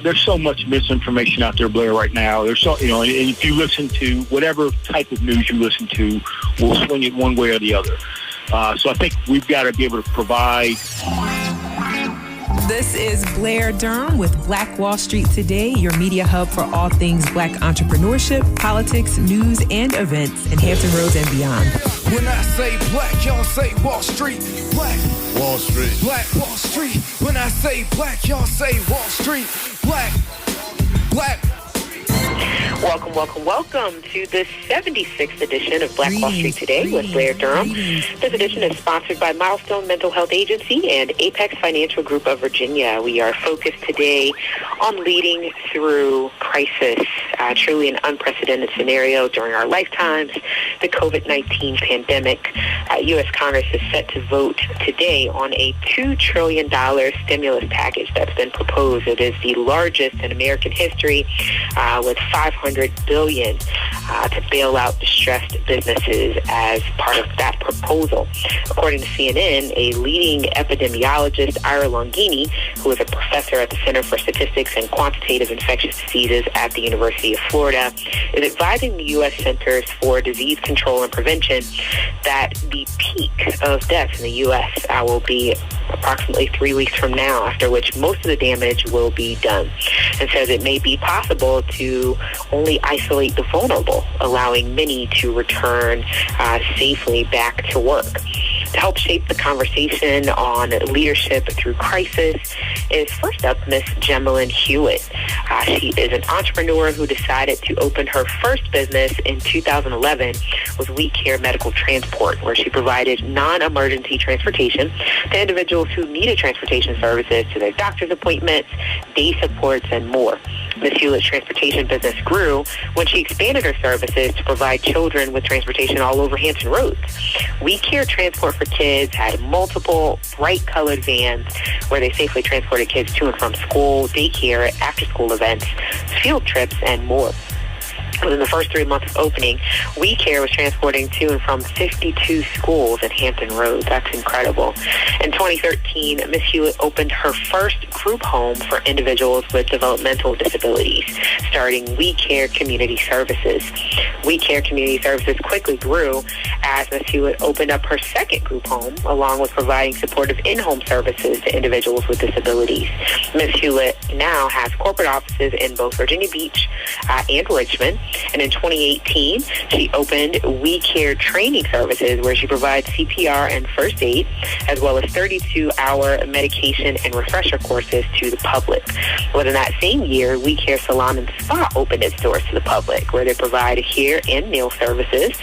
There's so much misinformation out there, Blair, right now. There's so, and if you listen to whatever type of news you listen to, we'll swing it one way or the other. So I think we've got to be able to provide. This is Blair Durham with Black Wall Street Today, your media hub for all things Black entrepreneurship, politics, news, and events in Hampton Roads and beyond. When I say black, y'all say Wall Street. Black Wall Street. Black Wall Street. When I say black, y'all say Wall Street. Black. Welcome, welcome, welcome to the 76th edition of Black Wall Street Today with Blair Durham. This edition is sponsored by Milestone Mental Health Agency and Apex Financial Group of Virginia. We are focused today on leading through crisis, truly an unprecedented scenario during our lifetimes, the COVID-19 pandemic. U.S. Congress is set to vote today on a $2 trillion stimulus package that's been proposed. It is the largest in American history, with $500 billion to bail out distressed businesses as part of that proposal. According to CNN, a leading epidemiologist, Ira Longini, who is a professor at the Center for Statistics and Quantitative Infectious Diseases at the University of Florida, is advising the U.S. Centers for Disease Control and Prevention that the peak of deaths in the U.S. Will be approximately 3 weeks from now, after which most of the damage will be done, and says it may be possible to only isolate the vulnerable, allowing many to return safely back to work. To help shape the conversation on leadership through crisis is first up Miss Jemmalyn Hewlett. She is an entrepreneur who decided to open her first business in 2011 with We Care Medical Transport, where she provided non-emergency transportation to individuals who needed transportation services to their doctor's appointments, day supports, and more. Ms. Hewlett's transportation business grew when she expanded her services to provide children with transportation all over Hampton Roads. We Care Transport for Kids had multiple bright-colored vans where they safely transported kids to and from school, daycare, after-school events, field trips, and more. Within the first 3 months of opening, We Care was transporting to and from 52 schools in Hampton Roads. That's incredible. In 2013, Ms. Hewlett opened her first group home for individuals with developmental disabilities, starting We Care Community Services. We Care Community Services quickly grew as Ms. Hewlett opened up her second group home, along with providing supportive in-home services to individuals with disabilities. Ms. Hewlett now has corporate offices in both Virginia Beach and Richmond. And in 2018, she opened We Care Training Services, where she provides CPR and first aid, as well as 32-hour medication and refresher courses to the public. Within that same year, We Care Salon and Spa opened its doors to the public, where they provide hair and nail services.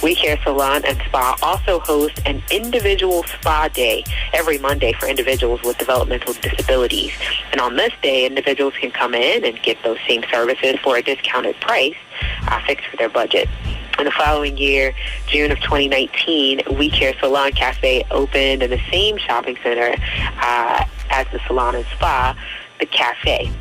We Care Salon and Spa also host an individual spa day every Monday for individuals with developmental disabilities. And on this day, individuals can come in and get those same services for a discounted price, fixed for their budget. In the following year, June of 2019, We Care Salon Cafe opened in the same shopping center as the salon and spa, the Cafe.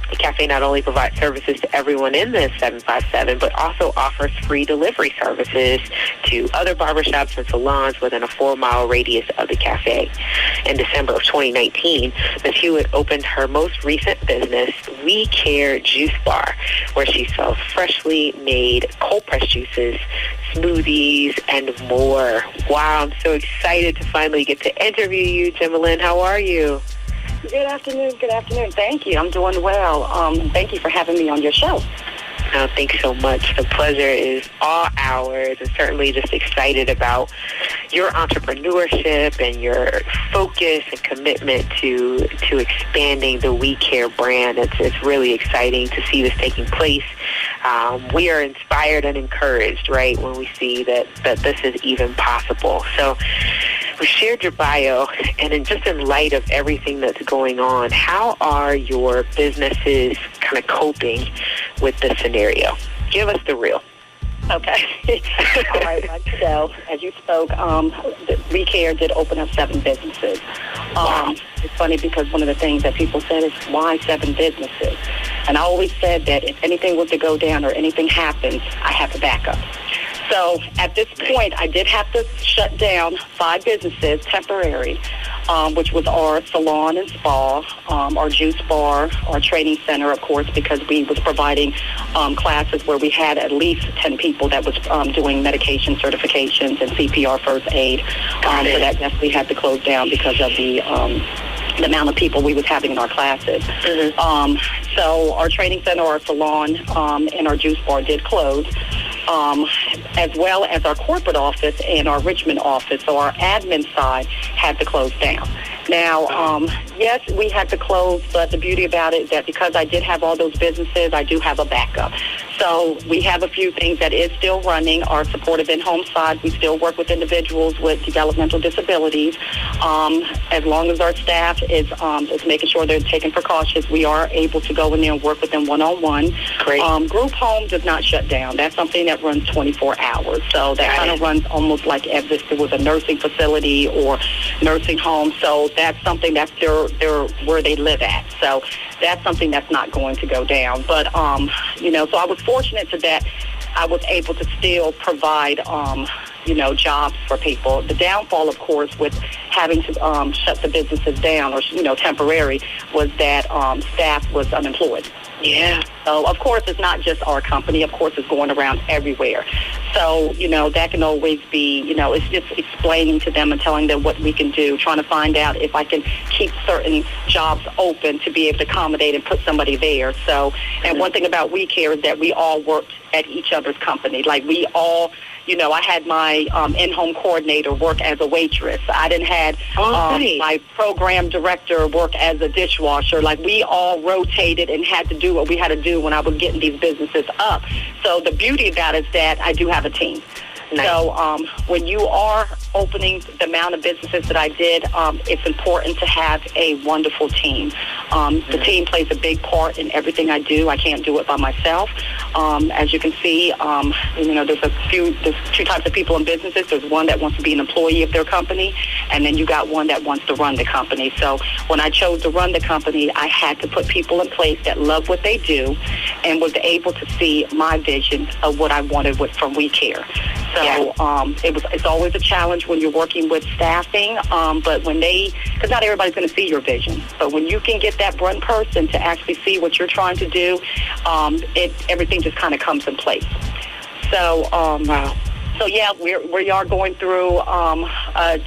The cafe not only provides services to everyone in the 757, but also offers free delivery services to other barbershops and salons within a 4-mile radius of the cafe. In December of 2019, Ms. Hewlett opened her most recent business, We Care Juice Bar, where she sells freshly made cold-pressed juices, smoothies, and more. Wow, I'm so excited to finally get to interview you, Jemmalyn. How are you? Good afternoon. Thank you. I'm doing well. Thank you for having me on your show. Oh, thanks so much. The pleasure is all ours, and certainly just excited about your entrepreneurship and your focus and commitment to expanding the We Care brand. It's really exciting to see this taking place. We are inspired and encouraged, right, when we see that this is even possible. So we shared your bio, and in light of everything that's going on, how are your businesses kind of coping with this scenario? Give us the real. Okay. All right. So, as you spoke, We Care did open up 7 businesses. It's funny because one of the things that people said is, why 7 businesses? And I always said that if anything were to go down or anything happens, I have a backup. So at this point, I did have to shut down 5 businesses, temporary, which was our salon and spa, our juice bar, our training center, of course, because we was providing classes where we had at least 10 people that was doing medication certifications and CPR first aid. So that definitely had to close down because of the amount of people we was having in our classes. So our training center, our salon, and our juice bar did close, as well as our corporate office and our Richmond office. So our admin side had to close down. Now, yes, we had to close, but the beauty about it is that because I did have all those businesses, I do have a backup. So we have a few things that is still running. Our supportive in-home side, we still work with individuals with developmental disabilities. As long as our staff is making sure they're taking precautions, we are able to go in there and work with them one-on-one. Great. Group home does not shut down. That's something that runs 24 hours. So that kind of runs almost like as if it was a nursing facility or nursing home. So that's something that's their where they live at. So that's something that's not going to go down. But, so I was fortunate to that I was able to still provide, jobs for people. The downfall, of course, with having to shut the businesses down or, temporary, was that staff was unemployed. Yeah. So, of course, it's not just our company. Of course, it's going around everywhere. So, that can always be, it's just explaining to them and telling them what we can do, trying to find out if I can keep certain jobs open to be able to accommodate and put somebody there. So, and one thing about We Care is that we all worked at each other's company. Like, we all... I had my in-home coordinator work as a waitress. I didn't had my program director work as a dishwasher. Like, we all rotated and had to do what we had to do when I was getting these businesses up. So the beauty about it is that I do have a team. Nice. So when you are opening the amount of businesses that I did, it's important to have a wonderful team. The team plays a big part in everything I do. I can't do it by myself. As you can see, there's 2 types of people in businesses. There's one that wants to be an employee of their company, and then you got one that wants to run the company. So when I chose to run the company, I had to put people in place that love what they do and was able to see my vision of what I wanted from We Care. So it's always a challenge when you're working with staffing, but because not everybody's going to see your vision, but when you can get that one person to actually see what you're trying to do, everything just kind of comes in place. So, So yeah, we are going through a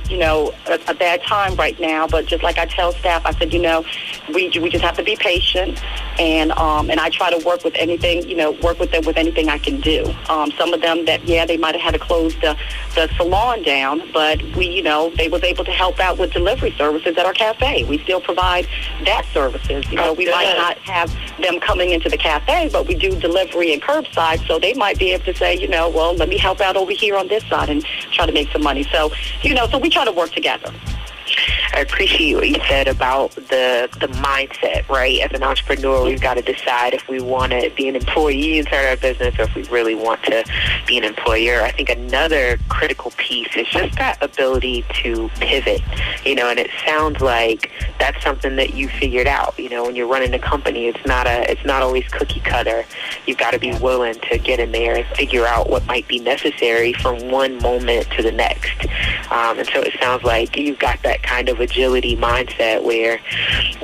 bad time right now. But just like I tell staff, I said, we just have to be patient, and I try to work with anything, work with them with anything I can do. Some of them that they might have had to close the salon down, but they was able to help out with delivery services at our cafe. We still provide that services. We might not have them coming into the cafe, but we do delivery and curbside, so they might be able to say, well, let me help out over here on this side and try to make some money. So, so we try to work together. I appreciate what you said about the mindset, right? As an entrepreneur, we've got to decide if we want to be an employee and start our business or if we really want to be an employer. I think another critical piece is just that ability to pivot, and it sounds like that's something that you figured out. When you're running a company, it's not always cookie cutter. You've got to be willing to get in there and figure out what might be necessary from one moment to the next. And so it sounds like you've got that kind of agility mindset where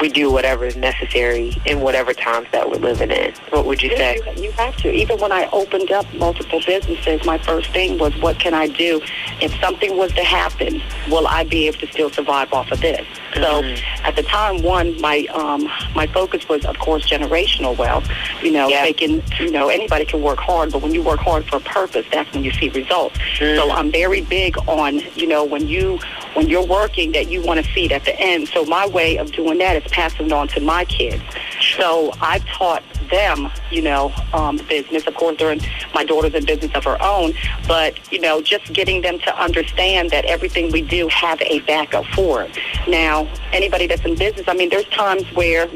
we do whatever is necessary in whatever times that we're living in. What would you say? You have to. Even when I opened up multiple businesses, my first thing was, what can I do? If something was to happen, will I be able to still survive off of this? So at the time, my focus was, of course, generational wealth. They can, anybody can work hard, but when you work hard for a purpose, that's when you see results. So I'm very big on, when you're working, that you want to see it at the end. So my way of doing that is passing it on to my kids. So I've taught them, business. Of course, my daughter's in business of her own, but, just getting them to understand that everything we do have a backup for it. Now, anybody that's in business, there's times where,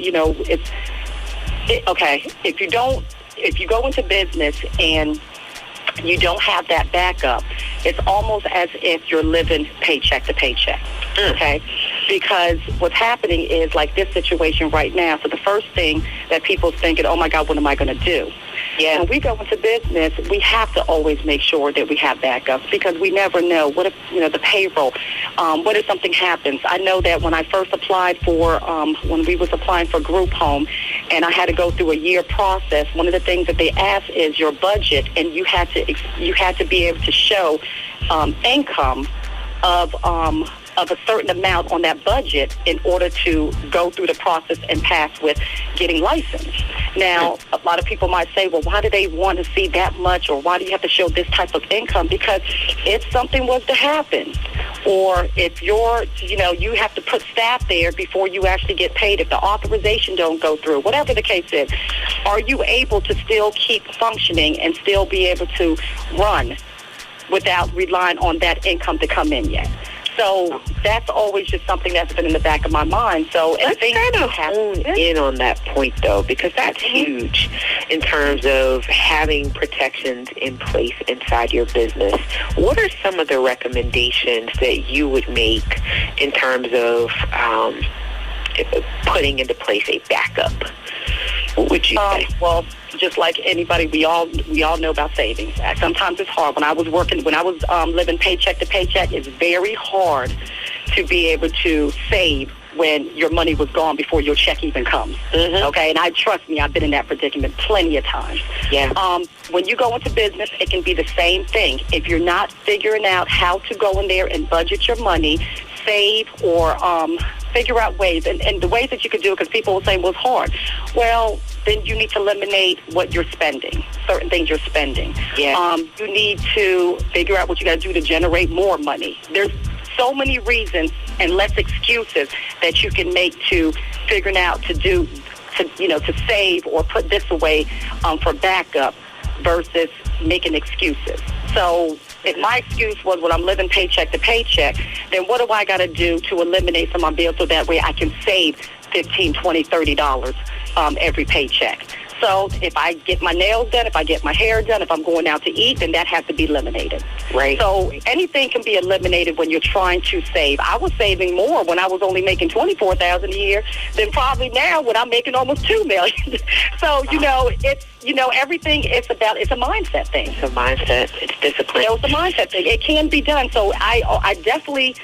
if you go into business and you don't have that backup, it's almost as if you're living paycheck to paycheck, okay? Because what's happening is like this situation right now. So the first thing that people's thinking, oh my God, what am I going to do? Yeah. When we go into business, we have to always make sure that we have backups because we never know. What if, the payroll, what if something happens? I know that when I first applied for, when we was applying for group home, and I had to go through a year process, one of the things that they asked is your budget, and you had to be able to show income of a certain amount on that budget in order to go through the process and pass with getting licensed. Now, a lot of people might say, well, why do they want to see that much, or why do you have to show this type of income? Because if something was to happen, or if you have to put staff there before you actually get paid, if the authorization don't go through, whatever the case is, are you able to still keep functioning and still be able to run without relying on that income to come in yet? So that's always just something that's been in the back of my mind. So let's kind of hone in on that point, though, because that's huge in terms of having protections in place inside your business. What are some of the recommendations that you would make in terms of putting into place a backup? What would you say? Well, just like anybody, we all know about savings. Sometimes it's hard. When I was living paycheck to paycheck, it's very hard to be able to save when your money was gone before your check even comes. Mm-hmm. Okay, and trust me, I've been in that predicament plenty of times. Yeah. When you go into business, it can be the same thing. If you're not figuring out how to go in there and budget your money, save, or figure out ways, and the ways that you can do it, because people will say, well, it's hard. Well, then you need to eliminate what you're spending, certain things you're spending. Yeah. You need to figure out what you got to do to generate more money. There's so many reasons and less excuses that you can make to figuring out to save or put this away for backup versus making excuses. So if my excuse was, well, I'm living paycheck to paycheck, then what do I got to do to eliminate some of my bills so that way I can save $15, $20, $30 every paycheck? So if I get my nails done, if I get my hair done, if I'm going out to eat, then that has to be eliminated. Right. So anything can be eliminated when you're trying to save. I was saving more when I was only making $24,000 a year than probably now when I'm making almost $2 million. So, everything it's a mindset thing. It's a mindset. It's discipline. It's a mindset thing. It can be done. So I definitely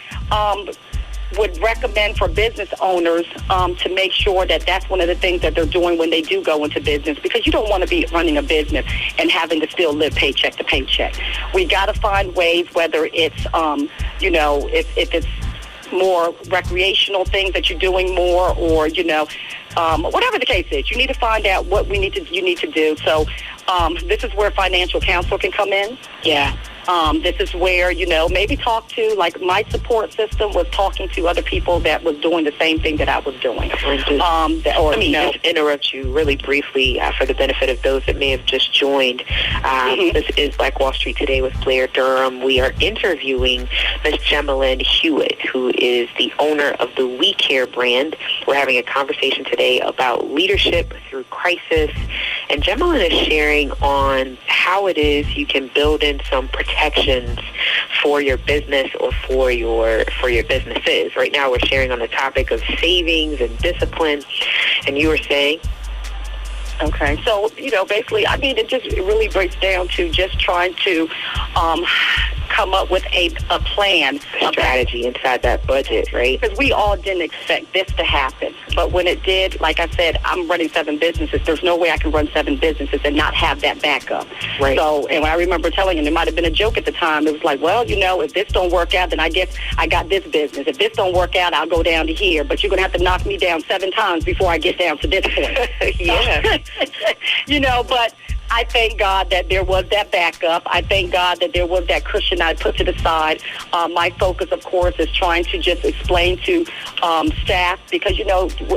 would recommend for business owners to make sure that that's one of the things that they're doing when they do go into business, because you don't want to be running a business and having to still live paycheck to paycheck. We got to find ways, whether it's, if it's more recreational things that you're doing more, or, whatever the case is, you need to find out what you need to do. So this is where financial counsel can come in. Yeah. This is where, maybe talk to, like my support system was talking to other people that was doing the same thing that I was doing. Let me just interrupt you really briefly for the benefit of those that may have just joined. This is Black Wall Street Today with Blair Durham. We are interviewing Ms. Jemmalyn Hewlett, who is the owner of the We Care brand. We're having a conversation today about leadership through crisis. And Jemmalyn is sharing on how it is you can build in some protections for your business or for your businesses. Right now we're sharing on the topic of savings and discipline, and you were saying? Okay, so, basically, it really breaks down to just trying to come up with a plan. Strategy inside that budget, right? Because we all didn't expect this to happen. But when it did, like I said, I'm running 7 businesses. There's no way I can run 7 businesses and not have that backup. Right. So, and when I remember telling him, it might have been a joke at the time. It was like, well, if this don't work out, then I guess I got this business. If this don't work out, I'll go down to here. But you're going to have to knock me down 7 times before I get down to this point. Yeah. But I thank God that there was that backup. I thank God that there was that cushion I put to the side. My focus, of course, is trying to just explain to staff, because,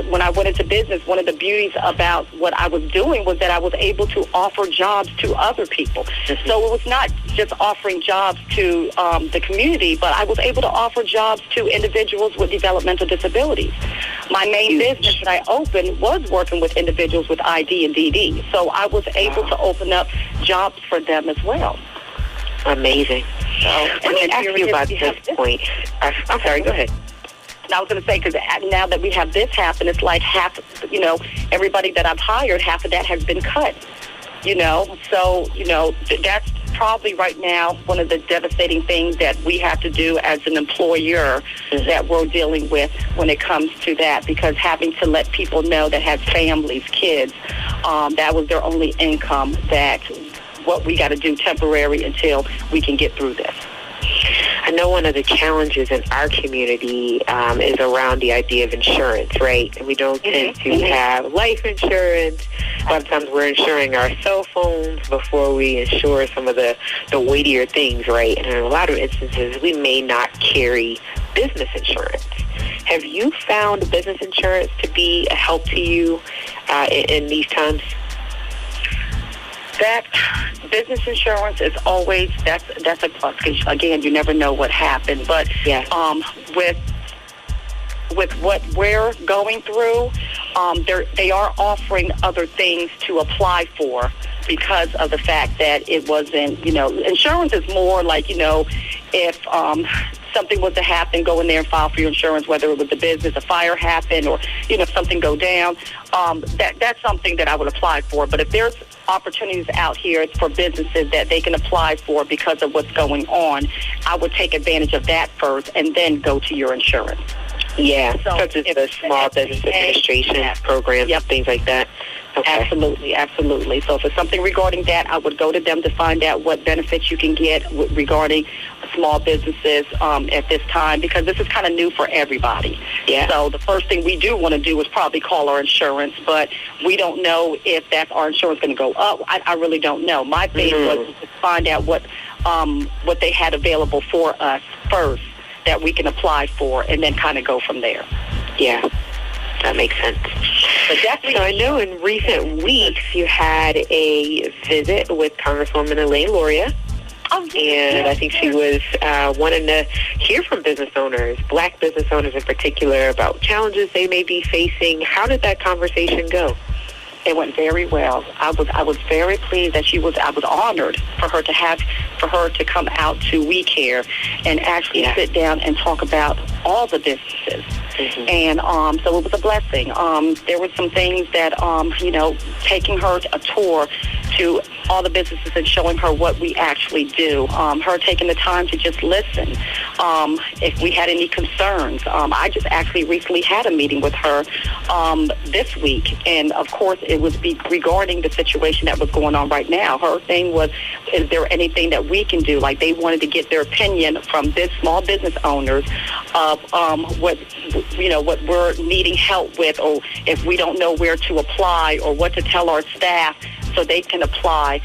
when I went into business, one of the beauties about what I was doing was that I was able to offer jobs to other people. Mm-hmm. So it was not just offering jobs to the community, but I was able to offer jobs to individuals with developmental disabilities. My main business that I opened was working with individuals with ID and DD. So I was able to open up jobs for them as well. Amazing. So, let me ask you about this point. I'm sorry, go ahead. And I was going to say, because now that we have this happen, it's like half, everybody that I've hired, half of that has been cut. So, that's probably right now one of the devastating things that we have to do as an employer that we're dealing with when it comes to that, because having to let people know that have families, kids, that was their only income, that what we got to do temporary until we can get through this. I know one of the challenges in our community is around the idea of insurance, right? We don't tend to have life insurance. A lot of times we're insuring our cell phones before we insure some of the weightier things, right? And in a lot of instances, we may not carry business insurance. Have you found business insurance to be a help to you in these times? That business insurance is always, that's a plus. Again, you never know what happened. But with what we're going through, they are offering other things to apply for because of the fact that it wasn't, insurance is more like, if something was to happen, go in there and file for your insurance, whether it was the business, a fire happened, or, if something go down, that's something that I would apply for. But if there's opportunities out here for businesses that they can apply for because of what's going on, I would take advantage of that first and then go to your insurance. Yeah, so such as the Small Business Administration programs, things like that. Okay. Absolutely. So if it's something regarding that, I would go to them to find out what benefits you can get regarding small businesses at this time, because this is kind of new for everybody. Yeah. So the first thing we do want to do is probably call our insurance, but we don't know if that's our insurance going to go up. I really don't know. My thing was to find out what they had available for us first that we can apply for, and then kind of go from there. Yeah. That makes sense. But definitely, so I know in recent weeks you had a visit with Congresswoman Elaine Loria. And I think she was wanting to hear from business owners, black business owners in particular, about challenges they may be facing. How did that conversation go? It went very well. I was very pleased that I was honored for her to come out to We Care and actually sit down and talk about all the businesses. And so it was a blessing. There were some things that, taking her a tour to all the businesses and showing her what we actually do. Her taking the time to just listen. If we had any concerns. I just actually recently had a meeting with her this week. And, of course, it was regarding the situation that was going on right now. Her thing was, is there anything that we can do? Like, they wanted to get their opinion from small business owners of what we're needing help with, or if we don't know where to apply or what to tell our staff so they can apply.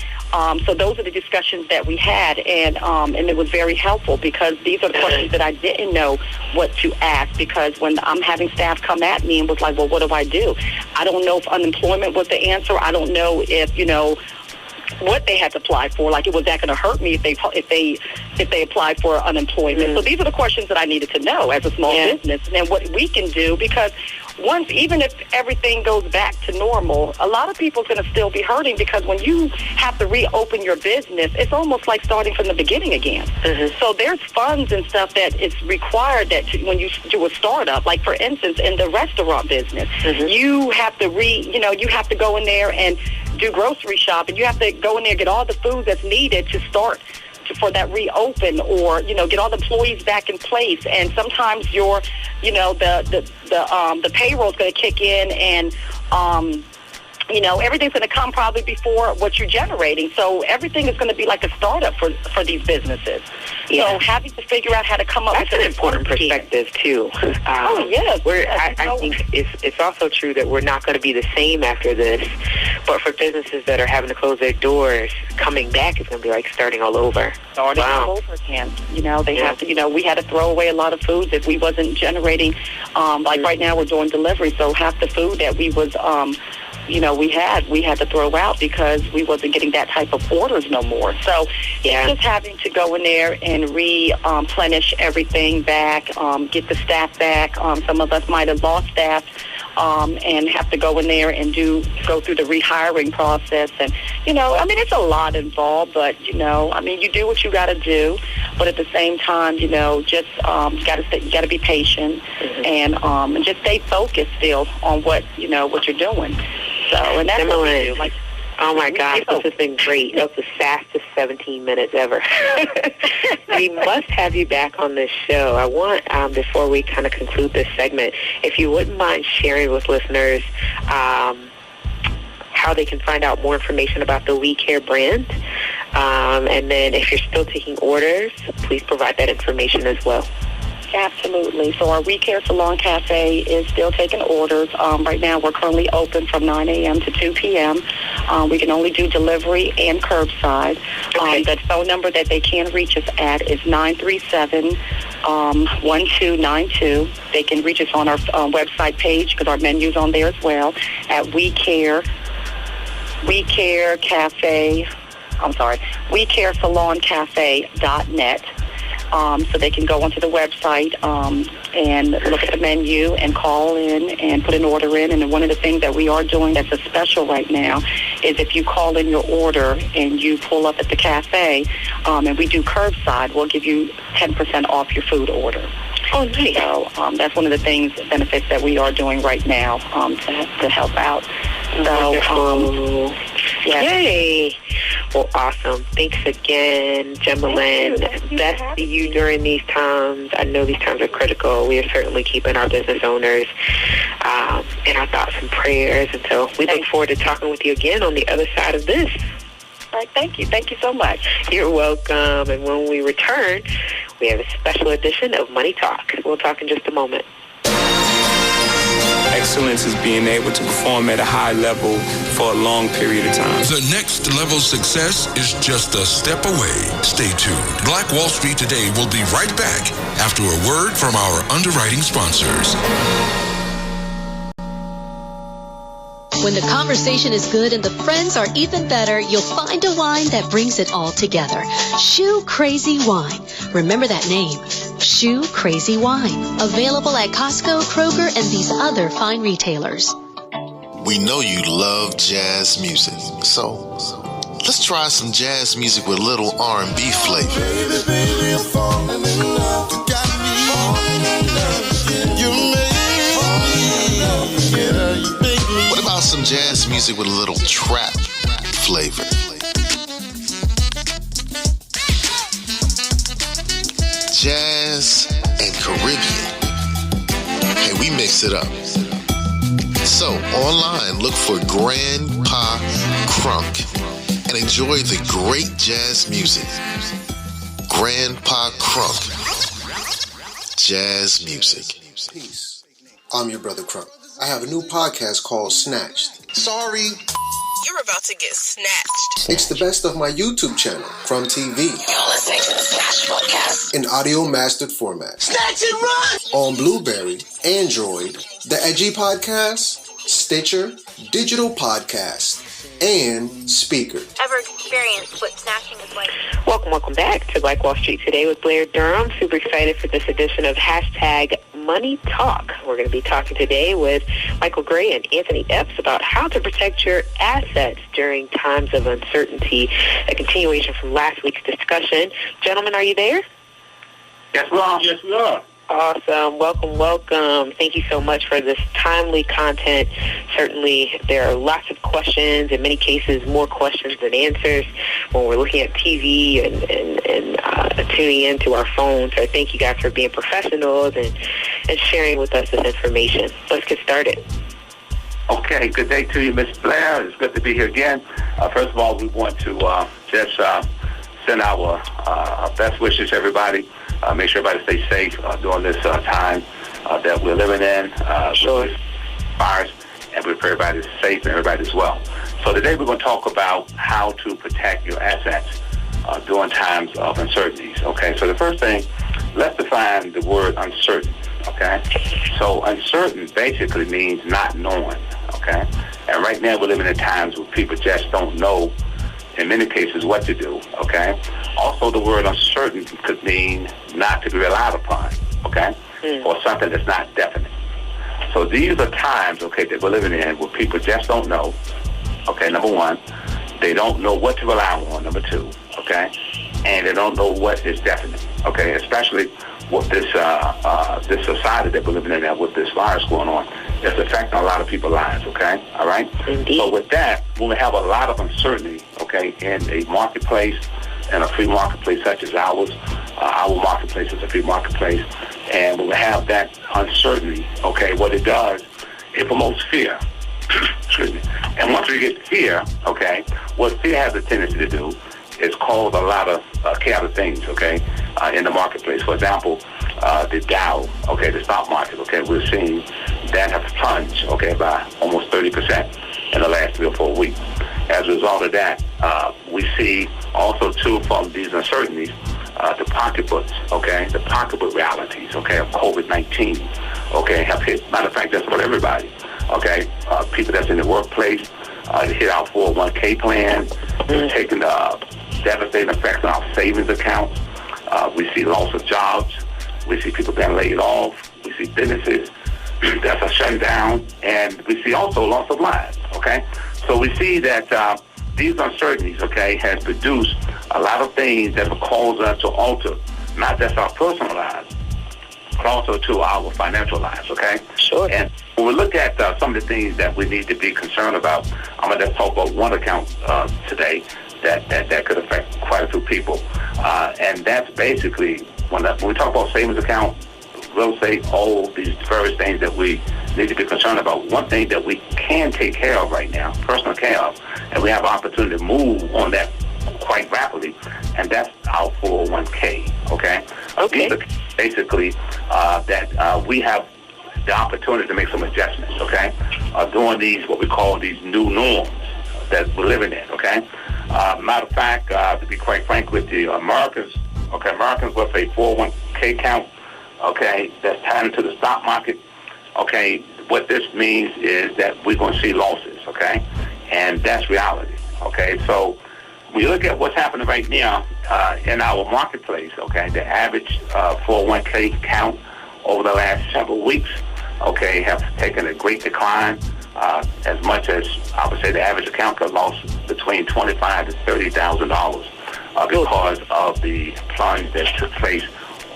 So those are the discussions that we had, and it was very helpful, because these are the questions that I didn't know what to ask, because when I'm having staff come at me and was like, well, what do? I don't know if unemployment was the answer. I don't know if, what they had to apply for. Like, was that going to hurt me if they applied for unemployment? So these are the questions that I needed to know as a small business, and then what we can do, because even if everything goes back to normal, a lot of people are going to still be hurting, because when you have to reopen your business, it's almost like starting from the beginning again. So there's funds and stuff that is required when you do a startup. Like, for instance, in the restaurant business, you have to you have to go in there and do grocery shopping. You have to go in there and get all the food that's needed to start for that reopen, or get all the employees back in place. And sometimes the payroll is going to kick in, and everything's going to come probably before what you're generating. So everything is going to be like a startup for these businesses. So having to figure out how to come up with an important perspective too. I think it's also true that we're not going to be the same after this. But for businesses that are having to close their doors, coming back is going to be like starting all over. Starting all over again. They have to. We had to throw away a lot of food if we wasn't generating. Like right now, we're doing delivery, so half the food that we was. We had to throw out because we wasn't getting that type of orders no more. So it's just having to go in there and replenish everything back, get the staff back. Some of us might have lost staff and have to go in there and go through the rehiring process. And, it's a lot involved, but, you do what you got to do. But at the same time, just you got to be patient and just stay focused still on what you're doing. So, and that's what we do. Like, Oh, my gosh, this has been great. That was the fastest 17 minutes ever. We must have you back on this show. I want, before we kind of conclude this segment, if you wouldn't mind sharing with listeners how they can find out more information about the We Care brand. And then if you're still taking orders, please provide that information as well. Absolutely. So our We Care Salon Cafe is still taking orders. Right now we're currently open from 9 a.m. to 2 p.m. We can only do delivery and curbside. Okay. The phone number that they can reach us at is 937-1292. They can reach us on our website page because our menu's on there as well at WeCareSalonCafe.net. So they can go onto the website and look at the menu and call in and put an order in. And one of the things that we are doing that's a special right now is if you call in your order and you pull up at the cafe and we do curbside, we'll give you 10% off your food order. Oh, nice. So benefits that we are doing right now to help out. So, yes. Yay. Well, awesome. Thanks again, Jemmalyn. Best to you during these times. I know these times are critical. We are certainly keeping our business owners in our thoughts and prayers. And so we look forward to talking with you again on the other side of this. All right, thank you. Thank you so much. You're welcome. And when we return, we have a special edition of Money Talk. We'll talk in just a moment. Excellence is being able to perform at a high level for a long period of time. The next level success is just a step away. Stay tuned. Black Wall Street Today will be right back after a word from our underwriting sponsors. When the conversation is good and the friends are even better, you'll find a wine that brings it all together. Shoe Crazy Wine. Remember that name. Shoe Crazy Wine. Available at Costco, Kroger, and these other fine retailers. We know you love jazz music, so let's try some jazz music with a little R&B flavor. Baby, baby, I'm falling in love. You got me falling in love. You made me falling in love. Yeah, you make me. What about some jazz music with a little trap flavor? Jazz and Caribbean. Hey, we mix it up. So, online, look for Grandpa Crunk and enjoy the great jazz music. Grandpa Crunk. Jazz music. Peace. I'm your brother Crunk. I have a new podcast called Snatched. Sorry. You're about to get snatched. It's the best of my YouTube channel, From TV. You're listening to the Snatched podcast. In audio mastered format. Snatch and run! On Blueberry, Android, the Edgy Podcast, Stitcher, Digital Podcast, and Speaker. Ever experienced what snatching is like? Welcome back to Black Wall Street Today with Blair Durham. Super excited for this edition of #Money Talk. We're going to be talking today with Michael Gray and Anthony Epps about how to protect your assets during times of uncertainty. A continuation from last week's discussion. Gentlemen, are you there? Yes, we are. Yes, we are. Awesome. Welcome. Thank you so much for this timely content. Certainly, there are lots of questions, in many cases, more questions than answers when we're looking at TV and tuning into our phones. So thank you guys for being professionals and sharing with us this information. Let's get started. Okay, good day to you, Miss Blair. It's good to be here again. First of all, we want to just send our best wishes to everybody. Make sure everybody stays safe during this time that we're living in. Sure. Virus, and we pray everybody's safe and everybody's well. So today we're going to talk about how to protect your assets during times of uncertainties. Okay, so the first thing, let's define the word uncertain. Okay, so uncertain basically means not knowing. Okay, and right now we're living in times where people just don't know, in many cases, what to do. Okay, also the word uncertain could mean not to be relied upon. Okay, or something that's not definite. So these are times, okay, that we're living in where people just don't know. Okay, number one, they don't know what to rely on. Number two, okay, and they don't know what is definite. Okay, especially with this society that we're living in now, with this virus going on, it's affecting a lot of people's lives, okay? All right? Indeed. So with that, when we have a lot of uncertainty, okay, in a marketplace, in a free marketplace such as ours, our marketplace is a free marketplace, and when we have that uncertainty, okay, what it does, it promotes fear. Excuse me. And once we get fear, okay, what fear has a tendency to do is cause a lot of chaotic things, okay, in the marketplace. For example, the Dow, okay, the stock market, okay, we're seeing that have plunged, okay, by almost 30% in the last 3 or 4 weeks. As a result of that, we see also, too, from these uncertainties, the pocketbooks, okay, the pocketbook realities, okay, of COVID-19, okay, have hit, matter of fact, that's for everybody, okay, people that's in the workplace, hit our 401k plan, taking the devastating effects on our savings accounts. We see loss of jobs. We see people being laid off. We see businesses that's a shutdown, and we see also loss of lives, okay? So we see that these uncertainties, okay, has produced a lot of things that will cause us to alter not just our personal lives, but also to our financial lives, okay? Sure. And when we look at some of the things that we need to be concerned about, I'm going to talk about one account today that could affect quite a few people. And that's basically, when we talk about savings account, real estate, all these various things that we need to be concerned about. One thing that we can take care of right now, personal care of, and we have an opportunity to move on that quite rapidly, and that's our 401k, okay? Okay. Basically, that we have the opportunity to make some adjustments, okay? Doing these, what we call these new norms that we're living in, okay? Matter of fact, to be quite frank with you, Americans with a 401k account, okay, that's tied into the stock market, okay, what this means is that we're going to see losses, okay, and that's reality, okay. So we look at what's happening right now in our marketplace, okay, the average 401k count over the last several weeks, okay, have taken a great decline. As much as I would say the average account could lost between $25,000 to $30,000 because of the plunge that took place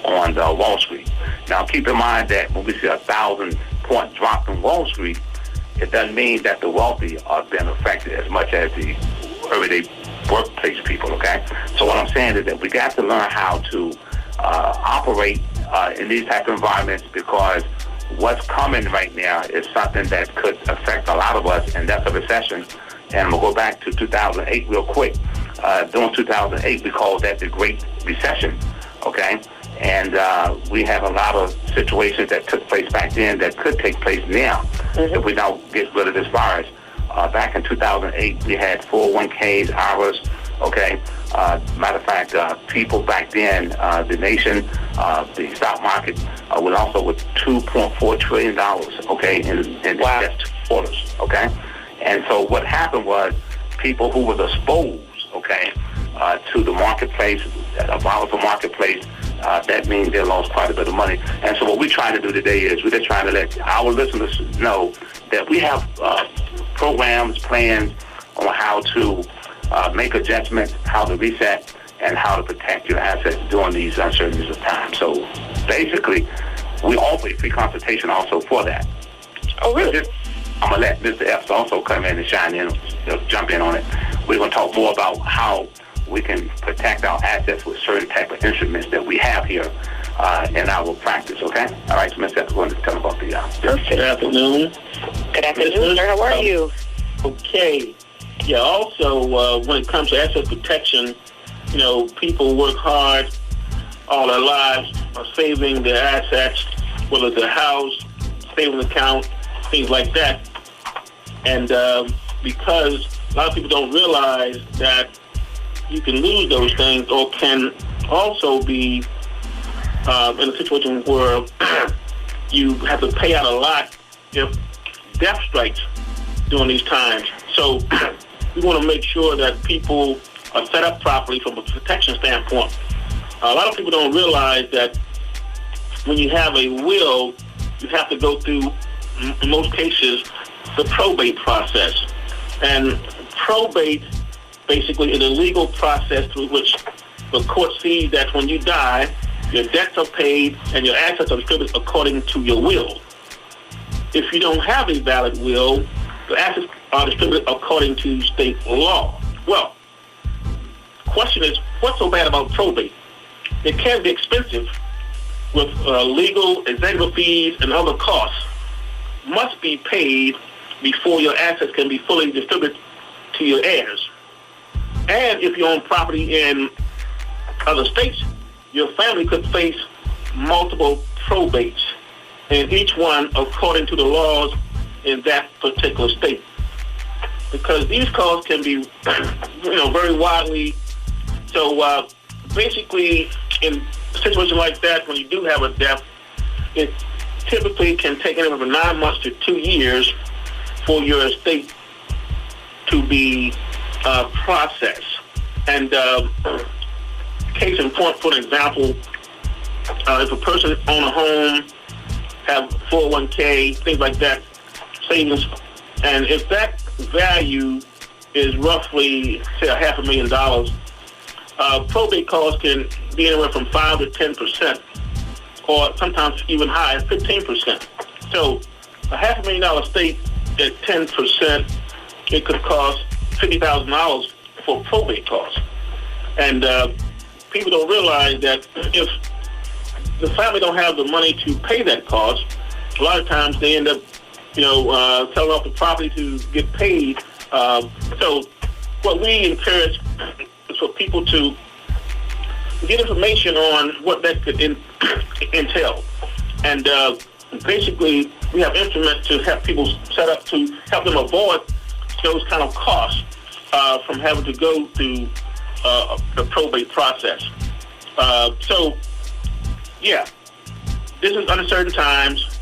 on Wall Street. Now, keep in mind that when we see a 1,000-point drop in Wall Street, it doesn't mean that the wealthy are being affected as much as the everyday workplace people, okay? So what I'm saying is that we got to learn how to operate in these type of environments, because what's coming right now is something that could affect a lot of us, and that's a recession. And we'll go back to 2008 real quick. During 2008, we called that the Great Recession, okay? And we have a lot of situations that took place back then that could take place now if we don't get rid of this virus. Back in 2008, we had 401ks, hours, okay? Matter of fact, people back then, the nation, the stock market, was also with $2.4 trillion, okay, in wow. just 2 quarters, okay? And so what happened was people who was exposed, okay, to the marketplace, a volatile marketplace, that means they lost quite a bit of money. And so what we're trying to do today is we're just trying to let our listeners know that we have programs, plans on how to make adjustments, how to reset, and how to protect your assets during these uncertainties of time. So basically, we offer a free consultation also for that. Oh, really? I'm going to let Mr. Epps also come in and shine in, jump in on it. We're going to talk more about how we can protect our assets with certain type of instruments that we have here in our practice, okay? All right, so Mr. Epps is going to tell about the... Good afternoon. Good afternoon, sir. How are you? Okay. Yeah, also, when it comes to asset protection, you know, people work hard all their lives saving their assets, whether it's a house, savings account, things like that. And because a lot of people don't realize that you can lose those things, or can also be in a situation where you have to pay out a lot if death strikes during these times. So we want to make sure that people are set up properly from a protection standpoint. A lot of people don't realize that when you have a will, you have to go through, in most cases, the probate process. And probate basically is a legal process through which the court sees that when you die, your debts are paid, and your assets are distributed according to your will. If you don't have a valid will, the assets are distributed according to state law. Well, the question is, what's so bad about probate? It can be expensive with legal, executive fees, and other costs must be paid before your assets can be fully distributed to your heirs. And if you own property in other states, your family could face multiple probates, and each one according to the laws in that particular state. Because these costs can be, very widely. So basically, in a situation like that, when you do have a death, it typically can take anywhere from 9 months to 2 years for your estate to be processed. And case in point, for example, if a person own a home, have 401k, things like that, savings, and if that value is roughly, say, $500,000, probate costs can be anywhere from 5 to 10%, or sometimes even higher, 15%. So a $500,000 estate at 10%, it could cost $50,000 for probate costs. And people don't realize that if the family don't have the money to pay that cost, a lot of times they end up, selling off the property to get paid. So what we encourage is for people to get information on what that could entail. And basically, we have instruments to help people set up to help them avoid those kind of costs from having to go through the probate process. So, yeah, this is uncertain times.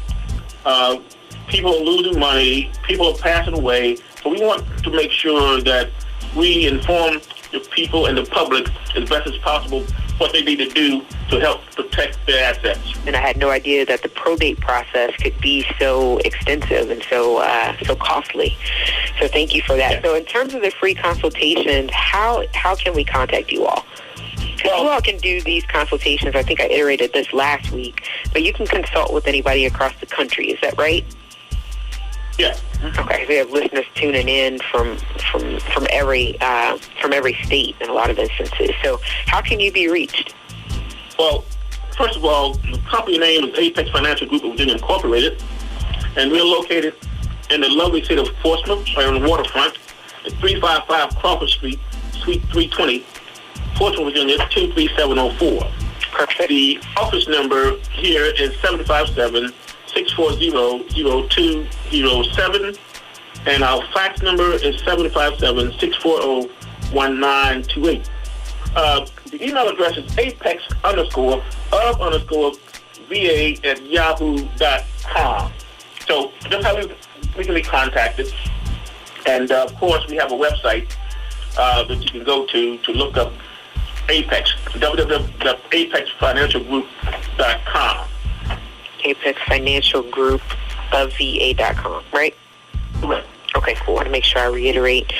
People are losing money. People are passing away. So we want to make sure that we inform the people and the public as best as possible what they need to do to help protect their assets. And I had no idea that the probate process could be so extensive and so costly. So thank you for that. Yeah. So in terms of the free consultations, how can we contact you all? Because you all can do these consultations. I think I iterated this last week, but you can consult with anybody across the country. Is that right? Yeah. Okay. So we have listeners tuning in from every state in a lot of instances. So how can you be reached? Well, first of all, the company name is Apex Financial Group of Virginia Incorporated, and we're located in the lovely city of Portsmouth, right on the waterfront, at 355 Crawford Street, Suite 320, Portsmouth, Virginia, 23704. Perfect. The office number here is 757-640-0207, and our fax number is 757-640-1928. The email address is apex_of_VA@yahoo.com. So that's how we can be contacted. And of course, we have a website that you can go to look up Apex, www.apexfinancialgroup.com. apexfinancialgroupofva.com, right? Correct. Okay, cool. I want to make sure I reiterate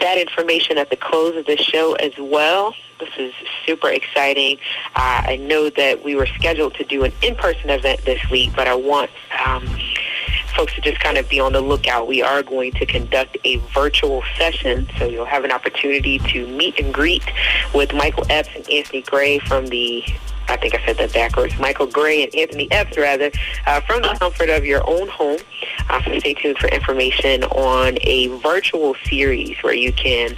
that information at the close of the show as well. This is super exciting. I know that we were scheduled to do an in-person event this week, but I want folks to just kind of be on the lookout. We are going to conduct a virtual session, so you'll have an opportunity to meet and greet with Michael Epps and Anthony Gray from the, I think I said that backwards, Michael Gray and Anthony Epps, rather, from the comfort of your own home. So stay tuned for information on a virtual series where you can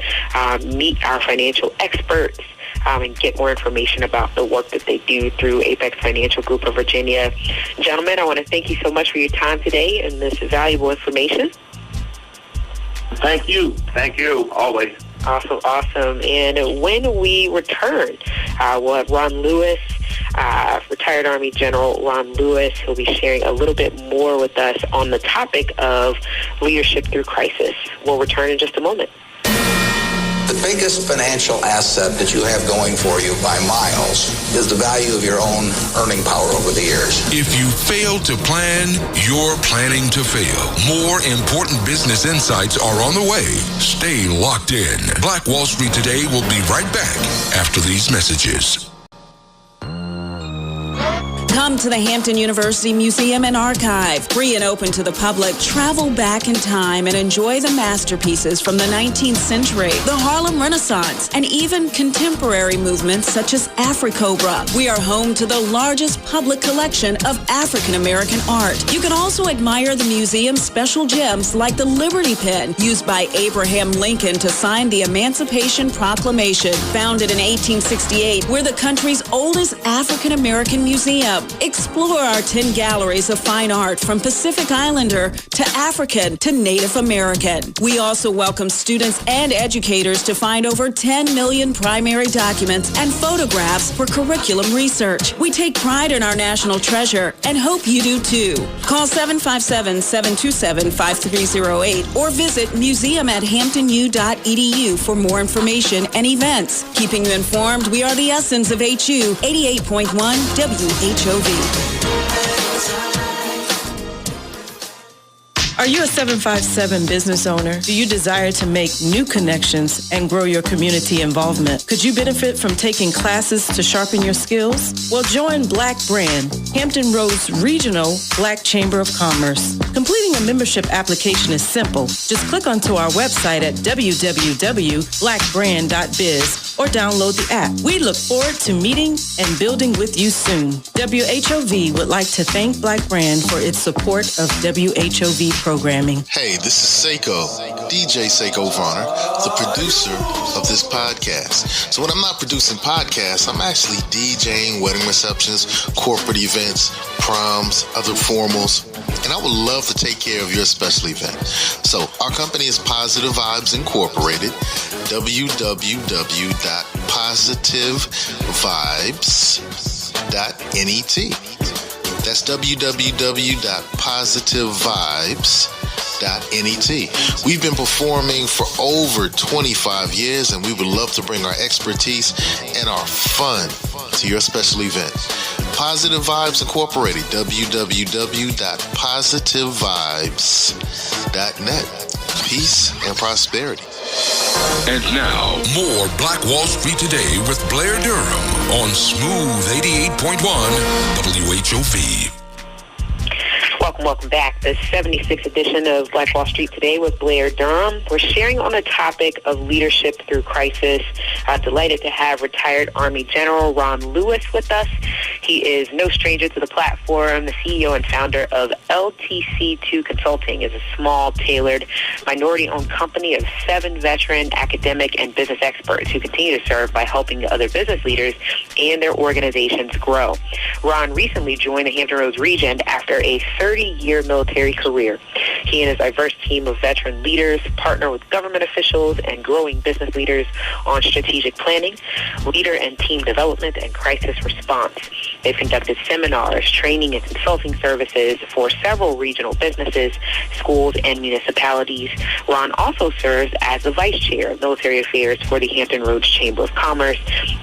meet our financial experts and get more information about the work that they do through Apex Financial Group of Virginia. Gentlemen, I want to thank you so much for your time today and this valuable information. Thank you. Thank you, always. Awesome. And when we return, we'll have Ron Lewis, retired Army General Ron Lewis, who'll be sharing a little bit more with us on the topic of leadership through crisis. We'll return in just a moment. The biggest financial asset that you have going for you by miles is the value of your own earning power over the years. If you fail to plan, you're planning to fail. More important business insights are on the way. Stay locked in. Black Wall Street Today will be right back after these messages. Come to the Hampton University Museum and Archive. Free and open to the public, travel back in time and enjoy the masterpieces from the 19th century, the Harlem Renaissance, and even contemporary movements such as Afro-Cobra. We are home to the largest public collection of African American art. You can also admire the museum's special gems like the Liberty Pen, used by Abraham Lincoln to sign the Emancipation Proclamation. Founded in 1868, we're the country's oldest African American museum. Explore our 10 galleries of fine art from Pacific Islander to African to Native American. We also welcome students and educators to find over 10 million primary documents and photographs for curriculum research. We take pride in our national treasure and hope you do too. Call 757-727-5308 or visit museum@hamptonu.edu for more information and events. Keeping you informed, we are the essence of HU 88.1 WHOV. Are you a 757 business owner? Do you desire to make new connections and grow your community involvement? Could you benefit from taking classes to sharpen your skills? Well, join Black Brand, Hampton Roads Regional Black Chamber of Commerce. Completing a membership application is simple. Just click onto our website at www.blackbrand.biz or download the app. We look forward to meeting and building with you soon. WHOV would like to thank Black Brand for its support of WHOV programming. Hey, this is Seko, DJ Seko Varner, the producer of this podcast. So when I'm not producing podcasts, I'm actually DJing wedding receptions, corporate events, proms, other formals, and I would love to take care of your special event. So our company is Positive Vibes Incorporated, www.positivevibes.net. That's www.positivevibes.net. We've been performing for over 25 years, and we would love to bring our expertise and our fun to your special event. Positive Vibes Incorporated, www.positivevibes.net. Peace and prosperity. And now, more Black Wall Street Today with Blair Durham on Smooth 88.1 WHOV. Welcome back. The 76th edition of Black Wall Street Today with Blair Durham. We're sharing on the topic of leadership through crisis. Delighted to have retired Army General Ron Lewis with us. He is no stranger to the platform, the CEO and founder of LTC2 Consulting, is a small, tailored, minority-owned company of 7 veteran academic and business experts who continue to serve by helping other business leaders and their organizations grow. Ron recently joined the Hampton Roads region after a 30-year military career. He and his diverse team of veteran leaders partner with government officials and growing business leaders on strategic planning, leader and team development, and crisis response. They've conducted seminars, training, and consulting services for several regional businesses, schools, and municipalities. Ron also serves as the Vice Chair of Military Affairs for the Hampton Roads Chamber of Commerce,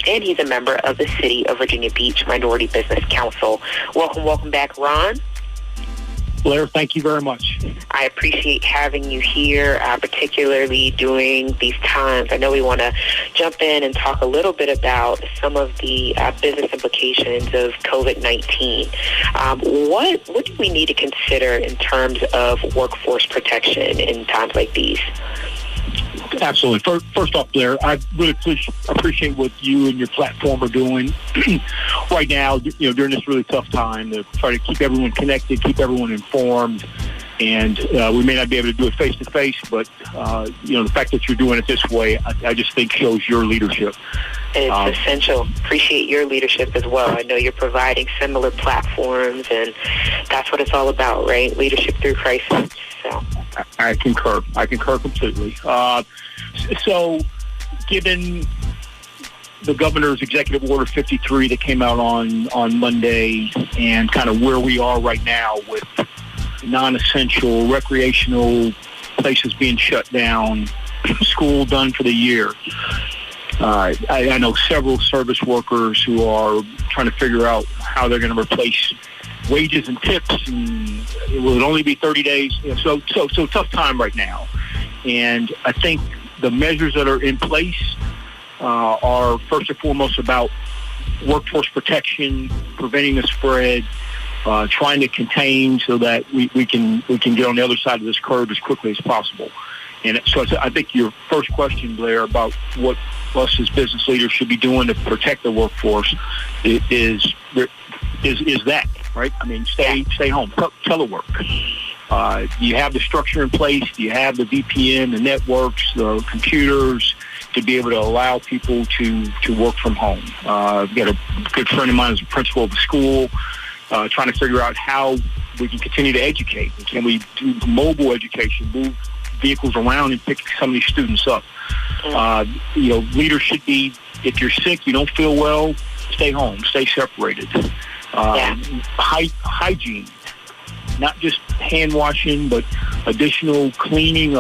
and he's a member of the City of Virginia Beach Minority Business Council. Welcome back, Ron. Blair, thank you very much. I appreciate having you here, particularly during these times. I know we want to jump in and talk a little bit about some of the business implications of COVID-19. What do we need to consider in terms of workforce protection in times like these? Absolutely. First off, Blair, I really appreciate what you and your platform are doing right now, during this really tough time, to try to keep everyone connected, keep everyone informed. And we may not be able to do it face-to-face, but, the fact that you're doing it this way, I just think shows your leadership. It's essential. Appreciate your leadership as well. I know you're providing similar platforms, and that's what it's all about, right? Leadership through crisis. So I concur completely. So given the governor's executive order 53 that came out on Monday, and kind of where we are right now with non-essential recreational places being shut down, school done for the year, I know several service workers who are trying to figure out how they're going to replace wages and tips, and will it only be 30 days? So tough time right now. And I think the measures that are in place are first and foremost about workforce protection, preventing the spread, trying to contain so that we can get on the other side of this curve as quickly as possible. And so I think your first question, Blair, about what us as business leaders should be doing to protect the workforce is that, right? I mean, stay home, telework. You have the structure in place. You have the VPN, the networks, the computers to be able to allow people to work from home. I've got a good friend of mine who's a principal of a school, trying to figure out how we can continue to educate. Can we do mobile education, move vehicles around and pick some of these students up? Leaders should be, if you're sick, you don't feel well, stay home, stay separated. Hygiene, not just hand washing, but additional cleaning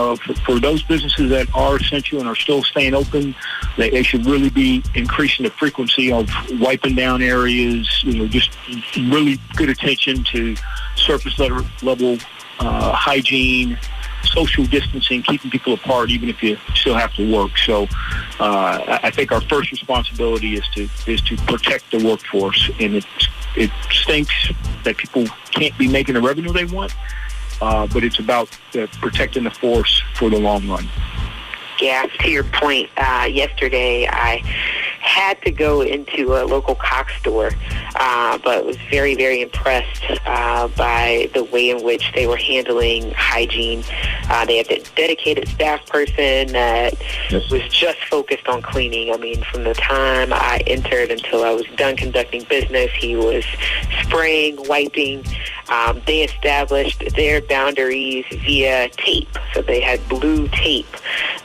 for those businesses that are essential and are still staying open. They should really be increasing the frequency of wiping down areas, just really good attention to surface level hygiene, social distancing, keeping people apart, even if you still have to work. So I think our first responsibility is to protect the workforce, and it stinks that people can't be making the revenue they want, but it's about protecting the force for the long run. Yeah, to your point, yesterday I had to go into a local Cox store, but was very, very impressed by the way in which they were handling hygiene. They had a dedicated staff person that was just focused on cleaning. I mean, from the time I entered until I was done conducting business, he was spraying, wiping. They established their boundaries via tape. So they had blue tape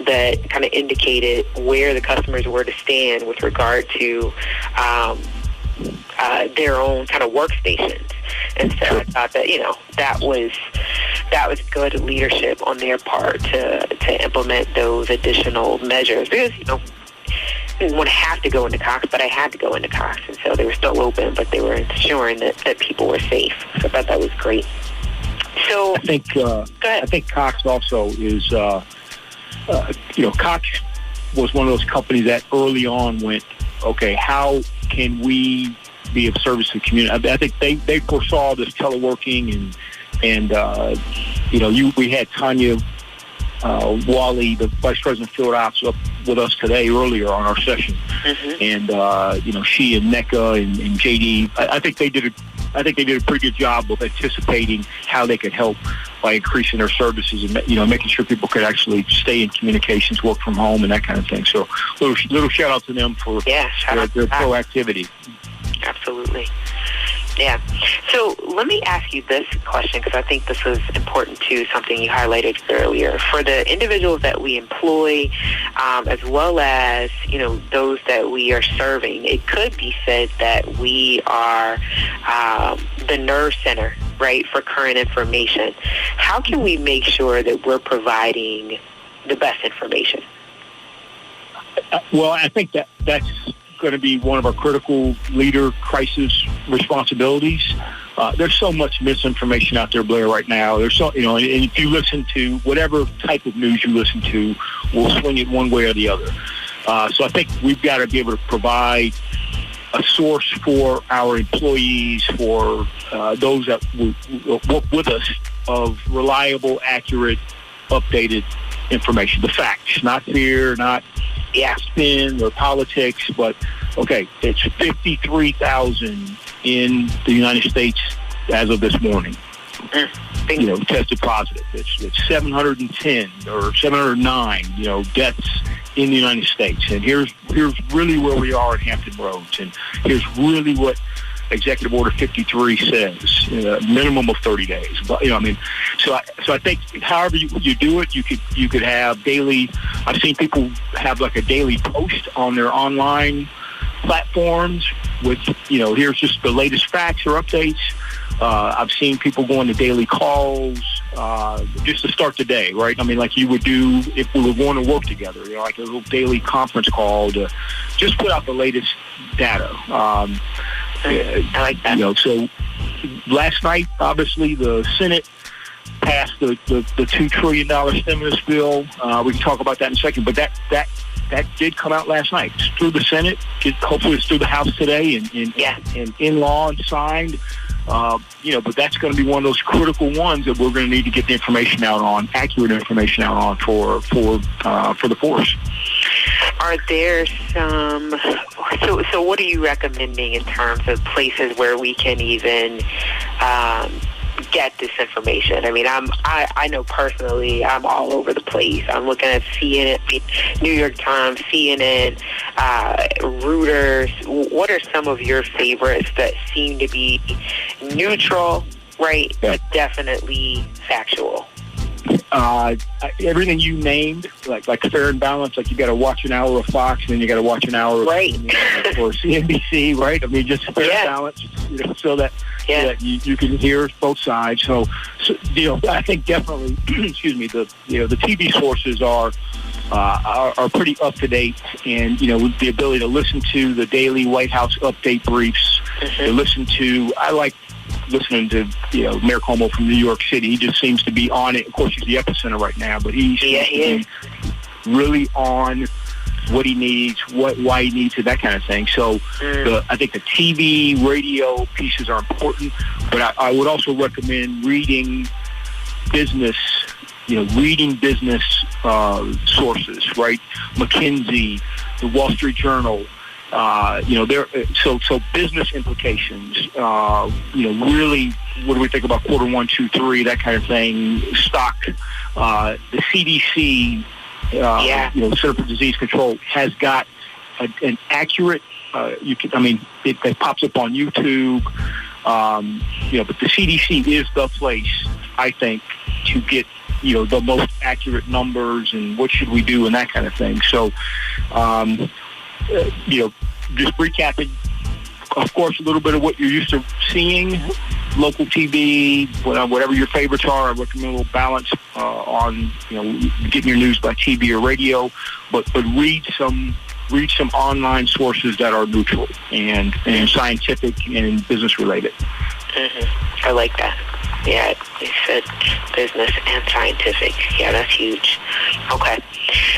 that kind of indicated where the customers were to stand with regard to their own kind of workstations. And so I thought that, that was good leadership on their part to implement those additional measures. Because, I didn't want to have to go into Cox, but I had to go into Cox. And so they were still open, but they were ensuring that people were safe. So I thought that was great. So I think Cox also is, Cox was one of those companies that early on went, okay, how can we be of service to the community? I think they foresaw this teleworking and we had Tanya Wally, the Vice President of Field Ops, up with us today earlier on our session. And she and NECA and JD, I think they did a pretty good job of anticipating how they could help by increasing their services and making sure people could actually stay in communications, work from home, and that kind of thing. So little shout out to them for their proactivity. Absolutely. Yeah. So let me ask you this question, because I think this is important too, something you highlighted earlier. For the individuals that we employ, as well as, those that we are serving, it could be said that we are the nerve center, right, for current information. How can we make sure that we're providing the best information? Well, I think that's going to be one of our critical leader crisis responsibilities. There's so much misinformation out there, Blair, right now. There's so, and if you listen to whatever type of news you listen to, we'll swing it one way or the other. So I think we've got to be able to provide a source for our employees, for those that work with us, of reliable, accurate, updated information, the facts, not fear, not spin or politics, but okay, it's 53,000 in the United States as of this morning. Tested positive. It's 710 or 709, deaths in the United States. And here's really where we are at Hampton Roads, and here's really what Executive Order 53 says, minimum of 30 days. But, so I think however you do it, you could have daily. I've seen people have like a daily post on their online platforms with, here's just the latest facts or updates. I've seen people go into daily calls just to start the day, right? Like you would do if we were going to work together, like a little daily conference call to just put out the latest data. I like that. So last night, obviously, the Senate passed the $2 trillion stimulus bill. We can talk about that in a second. But that did come out last night. It's through the Senate. Hopefully it's through the House today and in law and signed. But that's going to be one of those critical ones that we're going to need to get the information out on, accurate information out on for the force. Are there some? So what are you recommending in terms of places where we can even get this information? I mean, I know personally, I'm all over the place. I'm looking at CNN, New York Times, CNN, Reuters. What are some of your favorites that seem to be neutral, right, but definitely factual? Everything you named, like fair and balanced, like you got to watch an hour of Fox and then you got to watch an hour of or CNBC, right? I mean, just fair and balanced, so that you can hear both sides. So I think definitely, excuse me, the TV sources are pretty up to date, and with the ability to listen to the daily White House update briefs, to listen to, I like listening to Mayor Cuomo from New York City. He just seems to be on it. Of course, he's the epicenter right now, but he is really on what he needs, why he needs it, that kind of thing. So I think the TV, radio pieces are important, but I would also recommend reading business sources, right? McKinsey, the Wall Street Journal. So business implications. Really, what do we think about quarter 1, 2, 3, that kind of thing? Stock. The CDC, Center for Disease Control, has got an accurate. It pops up on YouTube. But the CDC is the place, I think, to get the most accurate numbers and what should we do and that kind of thing. So. Just recapping, of course, a little bit of what you're used to seeing, local TV, whatever your favorites are. I recommend a little balance on, getting your news by TV or radio, but read some online sources that are neutral and scientific and business related. I like that. Yeah, you said business and scientific. Yeah, that's huge. Okay.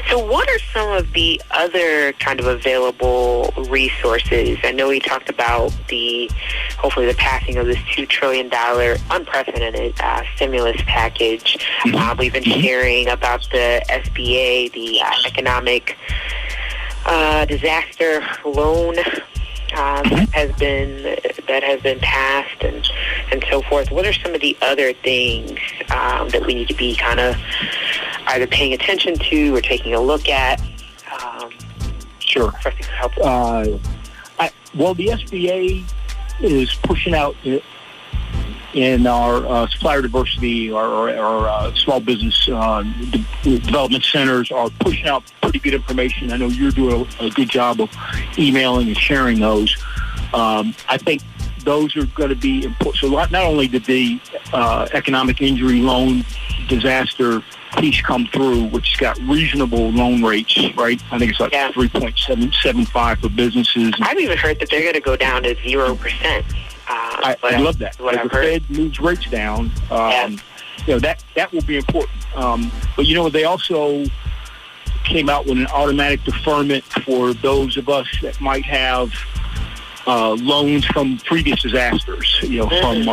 So what are some of the other kind of available resources? I know we talked about hopefully the passing of this $2 trillion unprecedented stimulus package. We've been sharing about the SBA, the economic disaster loan that has been passed and so forth. What are some of the other things that we need to be kind of either paying attention to or taking a look at? Sure. Well, the SBA is pushing out in our supplier diversity, our small business development centers are pushing out pretty good information. I know you're doing a good job of emailing and sharing those. I think those are going to be important. So not only did the economic injury loan disaster piece come through, which has got reasonable loan rates, right? I think it's like 3.775 for businesses. I've even heard that they're going to go down to 0%. I love that. If the Fed moves rates down, that will be important. But they also came out with an automatic deferment for those of us that might have loans from previous disasters, from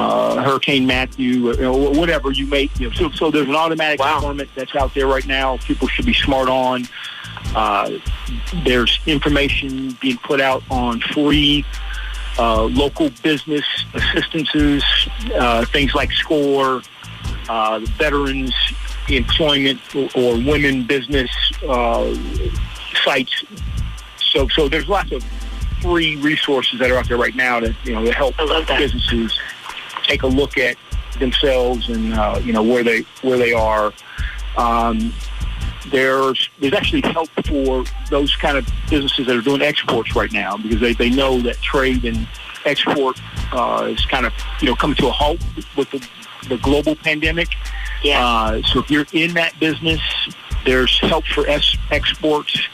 Hurricane Matthew, whatever you may, so there's an automatic deferment that's out there right now. People should be smart on. There's information being put out on free local business assistances, things like SCORE, veterans employment or women business sites. So there's lots of free resources that are out there right now to help businesses take a look at themselves and where they are. There's actually help for those kind of businesses that are doing exports right now, because they know that trade and export is kind of coming to a halt with the global pandemic. So if you're in that business, there's help for exports.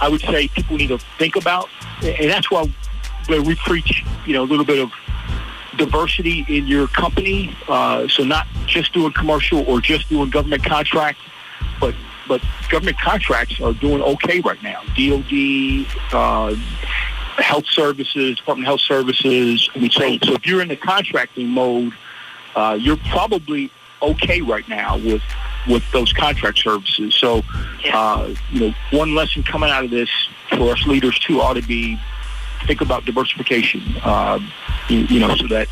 I would say people need to think about, and that's why we preach, a little bit of diversity in your company. So not just doing commercial or just doing government contract, but government contracts are doing okay right now. DOD, health services, Department of Health Services. I mean, so if you're in the contracting mode, you're probably okay right now with those contract services. So, one lesson coming out of this for us leaders too ought to be think about diversification. So that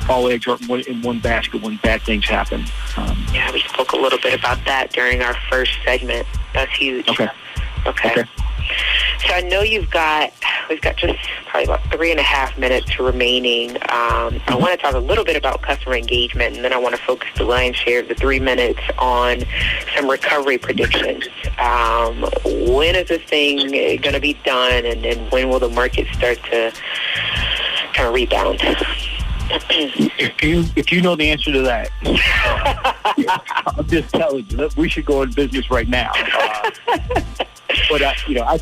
all eggs aren't in one basket when bad things happen. We spoke a little bit about that during our first segment. That's huge. Okay. So I know we've got just probably about 3.5 minutes remaining. I want to talk a little bit about customer engagement, and then I want to focus the lion's share of the 3 minutes on some recovery predictions. When is this thing going to be done, and then when will the market start to kind of rebound? If you know the answer to that, I'm just telling you, we should go in business right now. But I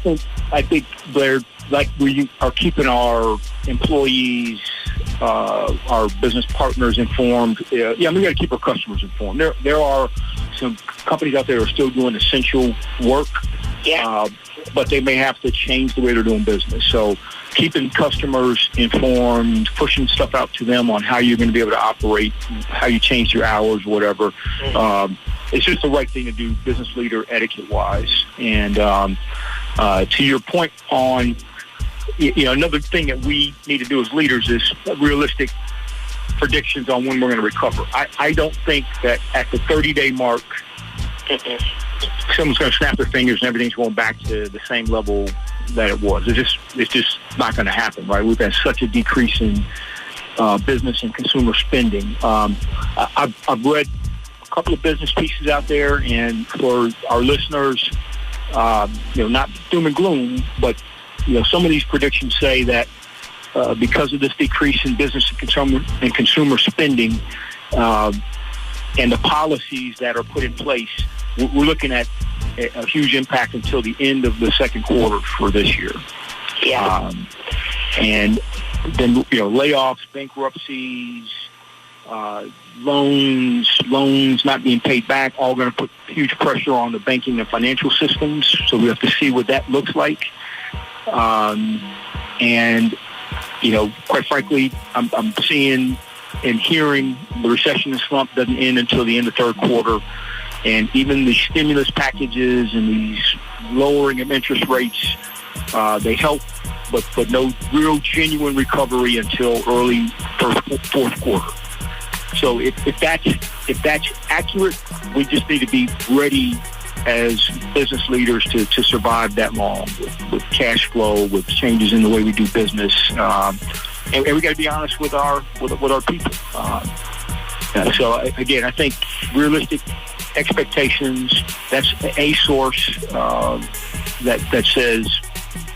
think Blair, like we are keeping our employees, our business partners informed. We got to keep our customers informed. There are some companies out there who are still doing essential work, but they may have to change the way they're doing business. So keeping customers informed, pushing stuff out to them on how you're going to be able to operate, how you change your hours, whatever. It's just the right thing to do, business leader etiquette-wise. And to your point on, another thing that we need to do as leaders is realistic predictions on when we're going to recover. I don't think that at the 30-day mark, someone's going to snap their fingers and everything's going back to the same level that it was. It's just not going to happen, right? We've had such a decrease in business and consumer spending. I've read a couple of business pieces out there, and for our listeners, not doom and gloom, but some of these predictions say that because of this decrease in business and consumer spending and the policies that are put in place, we're looking at a huge impact until the end of the second quarter for this year. And then, layoffs, bankruptcies, loans not being paid back, all going to put huge pressure on the banking and financial systems. So we have to see what that looks like. And, quite frankly, I'm seeing and hearing the recession and slump doesn't end until the end of third quarter. And even the stimulus packages and these lowering of interest rates, they help, but no real genuine recovery until early fourth quarter. So if that's accurate, we just need to be ready as business leaders to survive that long with cash flow, with changes in the way we do business, and we got to be honest with our people. So again, I think realistic expectations. That's a source that says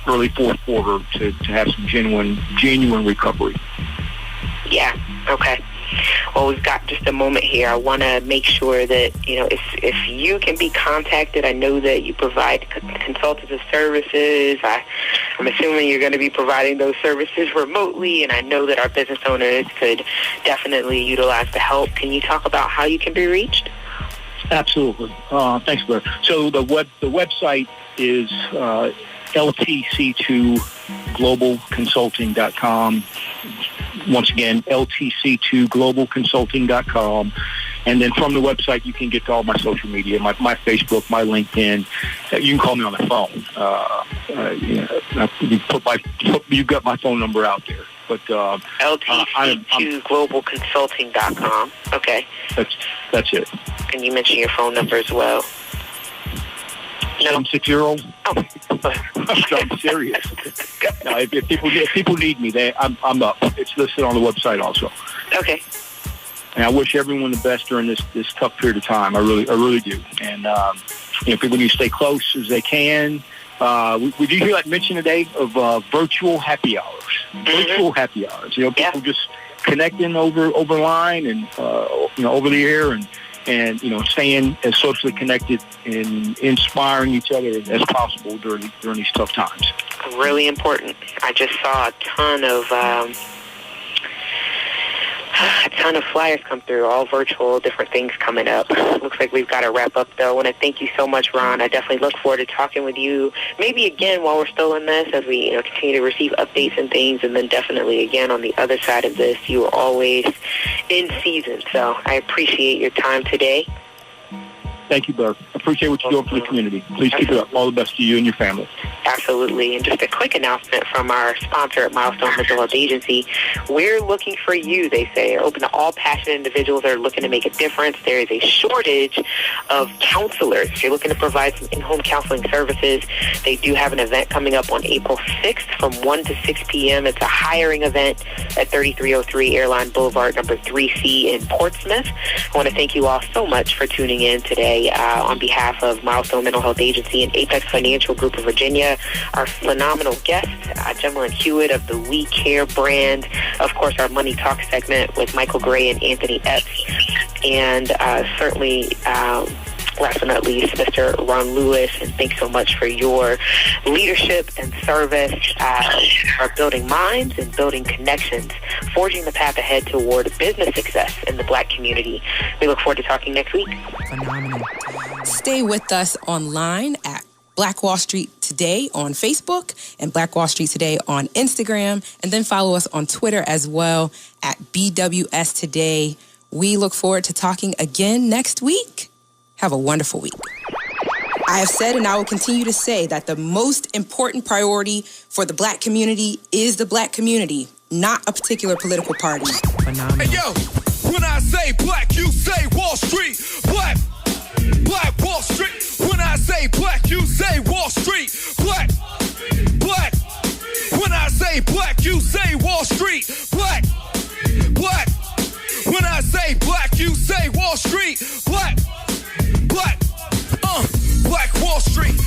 early fourth quarter to have some genuine recovery. Yeah. Okay. Well, we've got just a moment here. I want to make sure that, if you can be contacted, I know that you provide consultative services. I'm assuming you're going to be providing those services remotely, and I know that our business owners could definitely utilize the help. Can you talk about how you can be reached? Absolutely. Thanks, Blair. So the website is LTC2globalconsulting.com. Once again, LTC2globalconsulting.com. And then from the website, you can get to all my social media, my Facebook, my LinkedIn. You can call me on the phone. You've got my phone number out there. But LTC2globalconsulting.com. Okay. That's it. And you mentioned your phone number as well. Some 60. Oh. I'm serious. No, if people need me, I'm up. It's listed on the website also. Okay. And I wish everyone the best during this tough period of time. I really do. And people need to stay close as they can. We do hear that mention today of virtual happy hours. Virtual happy hours. People just connecting over line and over the air and staying as socially connected and inspiring each other as possible during these tough times. Really important. I just saw a ton of A ton of flyers come through, all virtual, different things coming up. Looks like we've got to wrap up, though. I want to thank you so much, Ron. I definitely look forward to talking with you maybe again while we're still in this as we continue to receive updates and things, and then definitely again on the other side of this. You are always in season, so I appreciate your time today. Thank you, Blair. Appreciate what you're doing for the community. Please keep it up. All the best to you and your family. Absolutely. And just a quick announcement from our sponsor at Milestone Mental Health Agency. We're looking for you, they say. They're open to all passionate individuals that are looking to make a difference. There is a shortage of counselors. If you're looking to provide some in-home counseling services, they do have an event coming up on April 6th from 1 to 6 p.m. It's a hiring event at 3303 Airline Boulevard, number 3C in Portsmouth. I want to thank you all so much for tuning in today. On behalf of Milestone Mental Health Agency and Apex Financial Group of Virginia, our phenomenal guest, Jemmalyn Hewlett of the We Care brand, of course, our Money Talk segment with Michael Gray and Anthony Epps, and certainly, last but not least, Mr. Ron Lewis, and thanks so much for your leadership and service for building minds and building connections, forging the path ahead toward business success in the Black community. We look forward to talking next week. Phenomenal. Stay with us online at Black Wall Street Today on Facebook and Black Wall Street Today on Instagram, and then follow us on Twitter as well at BWS Today. We look forward to talking again next week. Have a wonderful week. I have said, and I will continue to say, that the most important priority for the Black community is the Black community, not a particular political party. Phenomenal. Hey, yo, when I say Black, you say Wall Street. Black Wall Street. When I say Black, you say Wall Street. Black. When I say Black, you say Wall Street. Black. When I say Black, you say Wall Street. Black Wall Street.